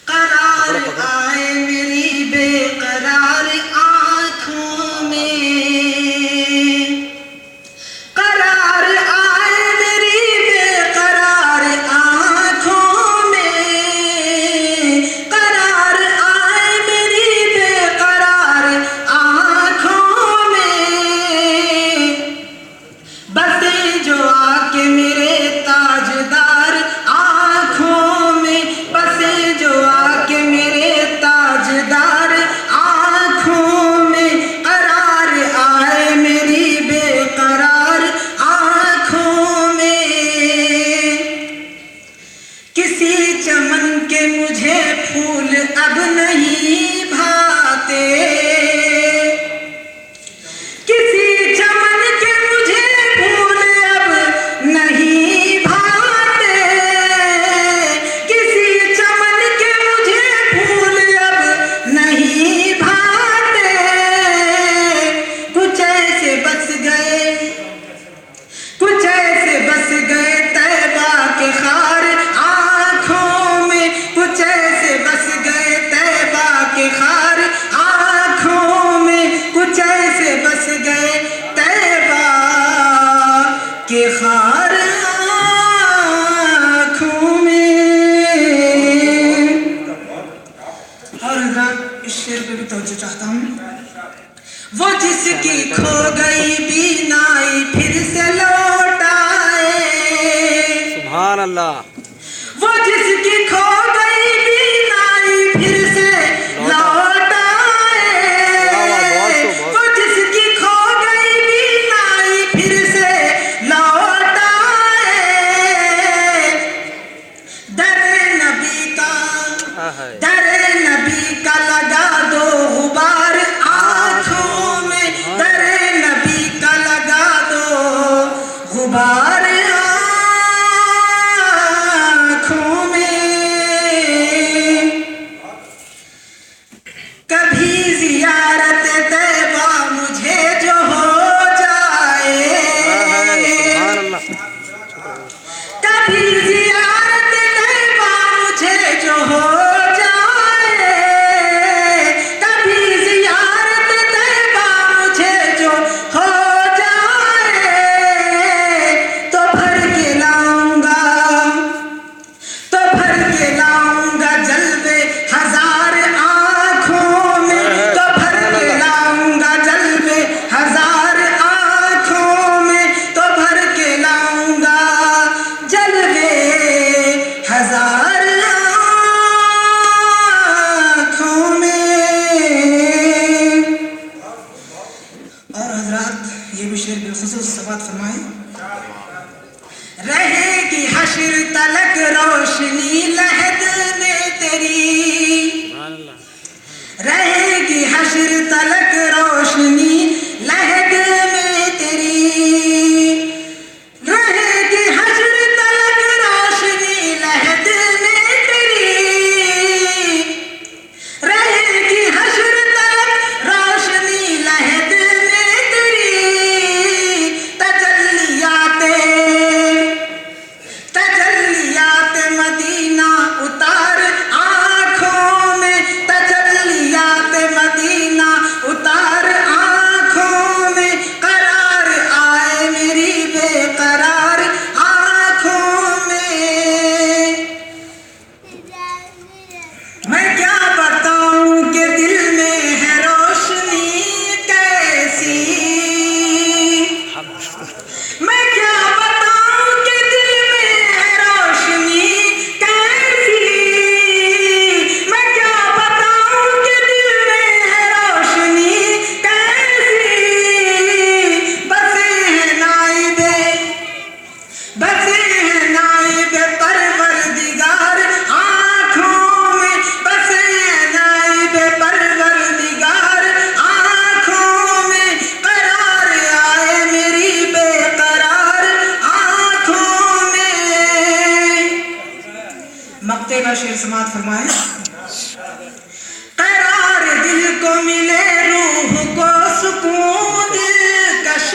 करार आए मेरी बेकरार आँखों में, करार आए मेरी बेकरार आँखों में, करार आए मेरी बेकरार आँखों में, बसे जो आके मेरे ताजदार आँखों में, बसे जो आके मेरे ताजदार आँखों में, करार आए मेरी बेकरार आँखों में। किसी चमन के मुझे फूल अब नहीं भाते, किसी चमन के मुझे फूल अब नहीं भाते, किसी चमन के मुझे फूल अब नहीं भाते, कुछ ऐसे बस गए, कुछ ऐसे बस गए तैबा के खार आँखों में, कुछ ऐसे बस गए तैबा के खार आँखों में, कुछ ऐसे बस गए तैबा के खार आँखों में। और इस शेर पे भी तवज्जो चाहता हूँ। वो जिसकी खो गई बीनाई फिर से लौट आए, सुभान अल्लाह। वो जिसकी खो गई बीनाई फिर से लौट आए, वो जिसकी खो गई बीनाई फिर से लौट आए, दरे नबी का, दरे नबी का लगा दो गुबार आँखों में, दरे नबी का लगा दो गुबार आँखों में। कभी जियारत तैबा मुझे जो हो जाए, कभी जियारत तैबा मुझे जो हो जाए, कभी जियारत तैबा मुझे जो हो जाए, तो भर के लाऊंगा, तो भर के लाऊंगा जलवे हजार आँखों में, तो भर के लाऊंगा जलवे हजार आँखों में, तो भर के लाऊंगा जलवे हजार आँखों में। और हजरात ये भी शेर बिलखुसूस समात फरमाए, रहेगी हश्र तलक रोशनी लहद में तेरी, रहेगी हश्र तलक रोशनी लहद में तेरी, रहेगी हश्र तलक रोशनी लहद में तेरी, रहेगी हश्र तलक रोशनी लहद में तेरी, तजल्लियाते, तजल्लियाते मदीना उतार आँखों में, तजल्लियाते मदीना उतार आँखों में, करार आए मेरी बेकरार आँखों में। मैं क्या बताऊं कि दिल में है रोशनी कैसी, मैं क्या बताऊं कि दिल में है रोशनी कैसी, मैं क्या बताऊं कि दिल में है रोशनी कैसी, बसे हैं नाइबे, बसे हैं नाइबे परवरदिगार आँखों में, बसे हैं नाइबे परवरदिगार आँखों में, करार आए मेरी बेकरार आँखों में। मक्ते का शेर समात फरमाए, करार दिल को मिले रूह को सुकून दिलकश,